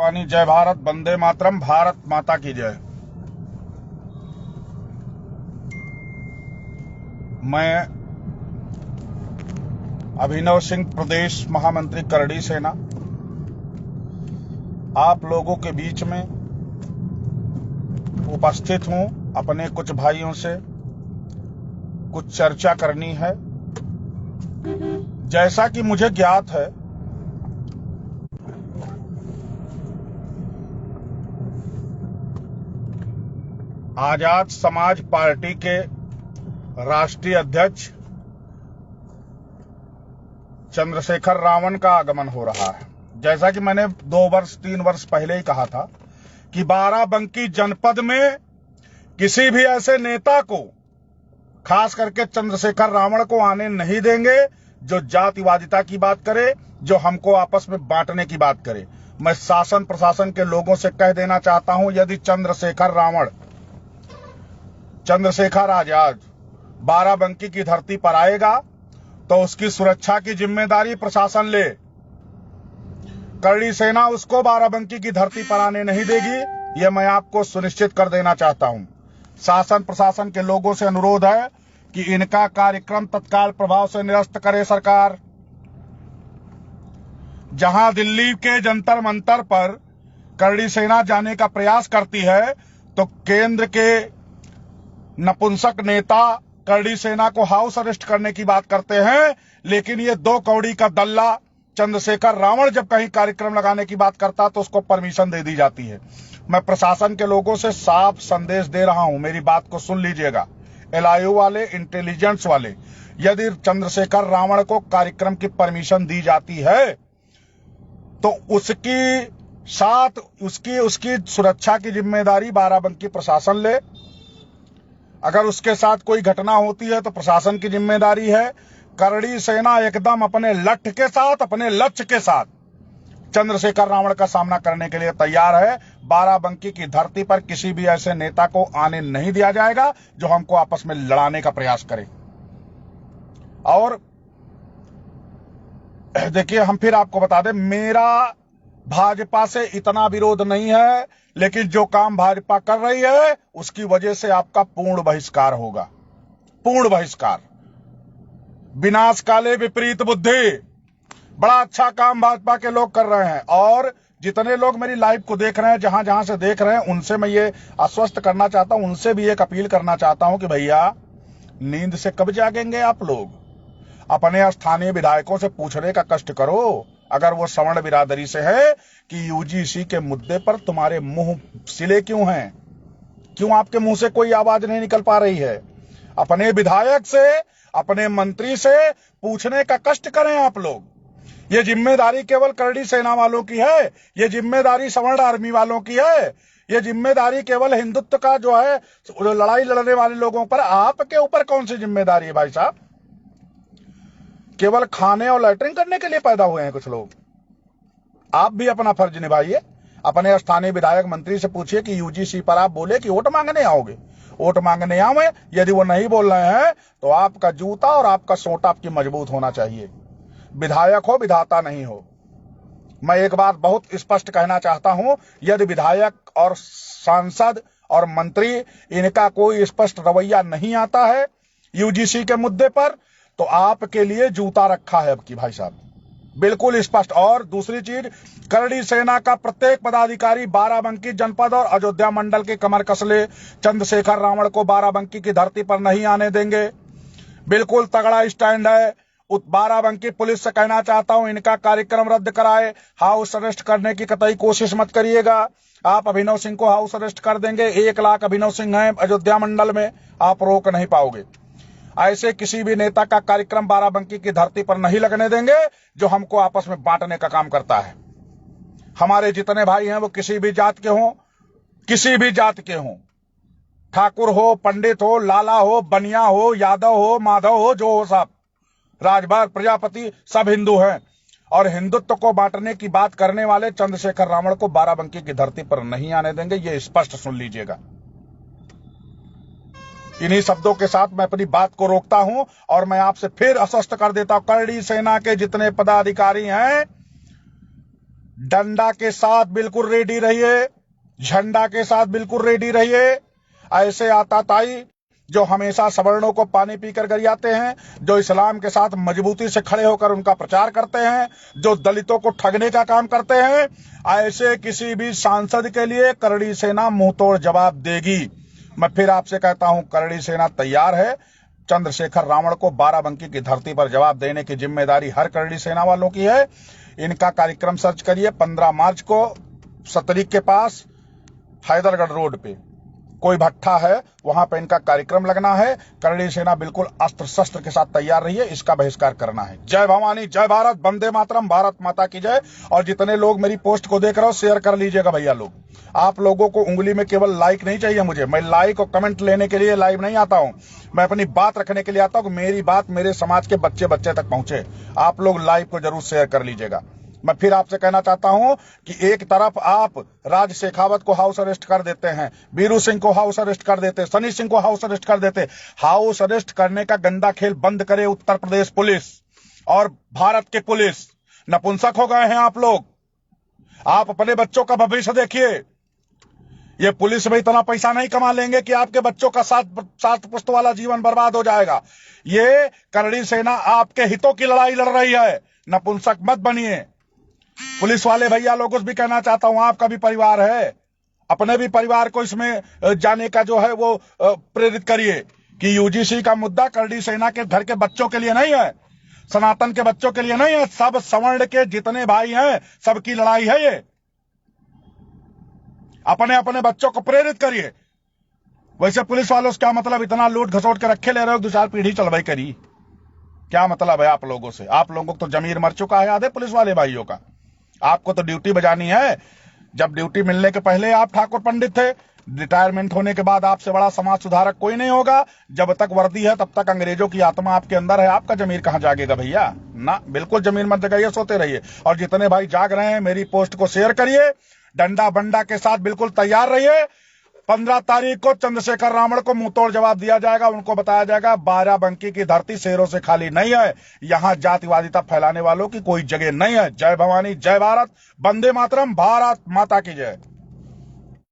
वाणी जय भारत, वंदे मातरम, भारत माता की जय। मैं अभिनव सिंह, प्रदेश महामंत्री करड़ी सेना, आप लोगों के बीच में उपस्थित हूं। अपने कुछ भाइयों से कुछ चर्चा करनी है। जैसा कि मुझे ज्ञात है, आजाद समाज पार्टी के राष्ट्रीय अध्यक्ष चंद्रशेखर रावण का आगमन हो रहा है। जैसा कि मैंने 2-3 वर्ष पहले ही कहा था कि बाराबंकी जनपद में किसी भी ऐसे नेता को, खास करके चंद्रशेखर रावण को, आने नहीं देंगे जो जातिवादिता की बात करे, जो हमको आपस में बांटने की बात करे। मैं शासन प्रशासन के लोगों से कह देना चाहता हूं, यदि चंद्रशेखर आजाद बाराबंकी की धरती पर आएगा तो उसकी सुरक्षा की जिम्मेदारी प्रशासन ले। करड़ी सेना उसको बाराबंकी की धरती पर आने नहीं देगी, यह मैं आपको सुनिश्चित कर देना चाहता हूं। शासन प्रशासन के लोगों से अनुरोध है कि इनका कार्यक्रम तत्काल प्रभाव से निरस्त करे सरकार। जहां दिल्ली के जंतर मंतर पर करड़ी सेना जाने का प्रयास करती है, तो केंद्र के नपुंसक नेता करड़ी सेना को हाउस अरेस्ट करने की बात करते हैं, लेकिन ये 2 कौड़ी का दल्ला चंद्रशेखर रावण जब कहीं कार्यक्रम लगाने की बात करता तो उसको परमिशन दे दी जाती है। मैं प्रशासन के लोगों से साफ संदेश दे रहा हूं, मेरी बात को सुन लीजिएगा। LIU वाले, इंटेलिजेंस वाले, यदि चंद्रशेखर रावण को कार्यक्रम की परमिशन दी जाती है तो उसकी सुरक्षा की जिम्मेदारी बाराबंकी प्रशासन ले। अगर उसके साथ कोई घटना होती है तो प्रशासन की जिम्मेदारी है। करड़ी सेना एकदम अपने लठ के साथ, अपने लक्ष्य के साथ चंद्रशेखर रावण का सामना करने के लिए तैयार है। बाराबंकी की धरती पर किसी भी ऐसे नेता को आने नहीं दिया जाएगा जो हमको आपस में लड़ाने का प्रयास करे। और देखिए, हम फिर आपको बता दें, मेरा भाजपा से इतना विरोध नहीं है, लेकिन जो काम भाजपा कर रही है उसकी वजह से आपका पूर्ण बहिष्कार होगा। पूर्ण बहिष्कार। विनाश काले विपरीत बुद्धि। बड़ा अच्छा काम भाजपा के लोग कर रहे हैं, और जितने लोग मेरी लाइव को देख रहे हैं, जहां जहां से देख रहे हैं, उनसे मैं ये आश्वस्त करना चाहता हूं, उनसे भी एक अपील करना चाहता हूं कि भैया, नींद से कब जागेंगे आप लोग? अपने स्थानीय विधायकों से पूछने का कष्ट करो, अगर वो सवर्ण बिरादरी से है, कि UGC के मुद्दे पर तुम्हारे मुंह सिले क्यों हैं? क्यों आपके मुंह से कोई आवाज नहीं निकल पा रही है? अपने विधायक से, अपने मंत्री से पूछने का कष्ट करें आप लोग। ये जिम्मेदारी केवल करड़ी सेना वालों की है, ये जिम्मेदारी सवर्ण आर्मी वालों की है, ये जिम्मेदारी केवल हिंदुत्व का जो है लड़ाई लड़ने वाले लोगों पर। आपके ऊपर कौन सी जिम्मेदारी है भाई साहब? केवल खाने और लैटरिंग करने के लिए पैदा हुए हैं कुछ लोग। आप भी अपना फर्ज निभाइए। अपने स्थानीय विधायक मंत्री से पूछिए कि UGC पर आप बोले कि वोट मांगने आओगे, वोट मांगने आवे। यदि वो नहीं बोल रहे हैं तो आपका जूता और आपका सोटा आपकी मजबूत होना चाहिए। विधायक हो, विधाता नहीं हो। मैं एक बात बहुत स्पष्ट कहना चाहता हूं, यदि विधायक और सांसद और मंत्री इनका कोई स्पष्ट रवैया नहीं आता है UGC के मुद्दे पर, तो आपके लिए जूता रखा है अब की भाई साहब, बिल्कुल स्पष्ट। और दूसरी चीज, करड़ी सेना का प्रत्येक पदाधिकारी बाराबंकी जनपद और अयोध्या मंडल के कमर कस ले। चंद्रशेखर रावण को बाराबंकी की धरती पर नहीं आने देंगे। बिल्कुल तगड़ा स्टैंड है। बाराबंकी पुलिस से कहना चाहता हूं, इनका कार्यक्रम रद्द कराए। हाउस अरेस्ट करने की कतई कोशिश मत करिएगा। आप अभिनव सिंह को हाउस अरेस्ट कर देंगे, 1 लाख अभिनव सिंह हैं अयोध्या मंडल में, आप रोक नहीं पाओगे। ऐसे किसी भी नेता का कार्यक्रम बाराबंकी की धरती पर नहीं लगने देंगे जो हमको आपस में बांटने का काम करता है। हमारे जितने भाई हैं वो किसी भी जात के हों, किसी भी जात के हों, ठाकुर हो, पंडित हो, लाला हो, बनिया हो, यादव हो, माधव हो, जो हो, सब राजभर प्रजापति सब हिंदू हैं। और हिंदुत्व को बांटने की बात करने वाले चंद्रशेखर रावण को बाराबंकी की धरती पर नहीं आने देंगे, ये स्पष्ट सुन लीजिएगा। इन्हीं शब्दों के साथ मैं अपनी बात को रोकता हूं और मैं आपसे फिर आश्वस्त कर देता हूं, करड़ी सेना के जितने पदाधिकारी हैं डंडा के साथ बिल्कुल रेडी रहिए, झंडा के साथ बिल्कुल रेडी रहिए। ऐसे आताताई जो हमेशा सवर्णों को पानी पीकर गरियाते हैं, जो इस्लाम के साथ मजबूती से खड़े होकर उनका प्रचार करते हैं, जो दलितों को ठगने का काम करते हैं, ऐसे किसी भी सांसद के लिए करड़ी सेना मुंहतोड़ जवाब देगी। मैं फिर आपसे कहता हूं, करड़ी सेना तैयार है। चंद्रशेखर रावण को बाराबंकी की धरती पर जवाब देने की जिम्मेदारी हर करड़ी सेना वालों की है। इनका कार्यक्रम सर्च करिए। 15 मार्च को सतरिक के पास हैदरगढ़ रोड पे कोई भट्ठा है, वहां पे इनका कार्यक्रम लगना है। करड़ी सेना बिल्कुल अस्त्र शस्त्र के साथ तैयार रही है, इसका बहिष्कार करना है। जय भवानी, जय भारत, वंदे मातरम, भारत माता की जय। और जितने लोग मेरी पोस्ट को देख रहे हो, शेयर कर लीजिएगा भैया लोग। आप लोगों को उंगली में केवल लाइक नहीं चाहिए मुझे। मैं लाइक और कमेंट लेने के लिए लाइव नहीं आता हूं, मैं अपनी बात रखने के लिए आता हूं कि मेरी बात मेरे समाज के बच्चे बच्चे तक पहुंचे। आप लोग लाइव को जरूर शेयर कर लीजिएगा। मैं फिर आपसे कहना चाहता हूं कि एक तरफ आप राज शेखावत को हाउस अरेस्ट कर देते हैं, बीरू सिंह को हाउस अरेस्ट कर देते, सनी सिंह को हाउस अरेस्ट कर देते। हाउस अरेस्ट करने का गंदा खेल बंद करे उत्तर प्रदेश पुलिस और भारत के पुलिस। नपुंसक हो गए हैं आप लोग। आप अपने बच्चों का भविष्य देखिए। ये पुलिस में इतना पैसा नहीं कमा लेंगे कि आपके बच्चों का सात पुश्त वाला जीवन बर्बाद हो जाएगा। ये करड़ी सेना आपके हितों की लड़ाई लड़ रही है। नपुंसक मत बनिए। पुलिस वाले भैया लोगों से भी कहना चाहता हूं, आपका भी परिवार है, अपने भी परिवार को इसमें जाने का जो है वो प्रेरित करिए कि यूजीसी का मुद्दा करड़ी सेना के घर के बच्चों के लिए नहीं है, सनातन के बच्चों के लिए नहीं है, सब सवर्ण के जितने भाई हैं सबकी लड़ाई है ये। अपने अपने बच्चों को प्रेरित करिए। वैसे पुलिस वालों से क्या मतलब, इतना लूट घसोट के रखे ले रहे हो, 2-4 पीढ़ी चलवाई करी, क्या मतलब है आप लोगों से? आप लोगों को तो जमीर मर चुका है आधे पुलिस वाले भाइयों का। आपको तो ड्यूटी बजानी है। जब ड्यूटी मिलने के पहले आप ठाकुर पंडित थे, रिटायरमेंट होने के बाद आपसे बड़ा समाज सुधारक कोई नहीं होगा। जब तक वर्दी है तब तक अंग्रेजों की आत्मा आपके अंदर है, आपका जमीर कहां जागेगा भैया? ना, बिल्कुल जमीर मत जगाइए, सोते रहिए। और जितने भाई जाग रहे हैं मेरी पोस्ट को शेयर करिए, डंडा बंडा के साथ बिल्कुल तैयार रहिए। 15 तारीख को चंद्रशेखर रावण को मुंहतोड़ जवाब दिया जाएगा। उनको बताया जाएगा बाराबंकी की धरती शेरों से खाली नहीं है, यहां जातिवादिता फैलाने वालों की कोई जगह नहीं है। जय भवानी, जय भारत, वंदे मातरम, भारत माता की जय।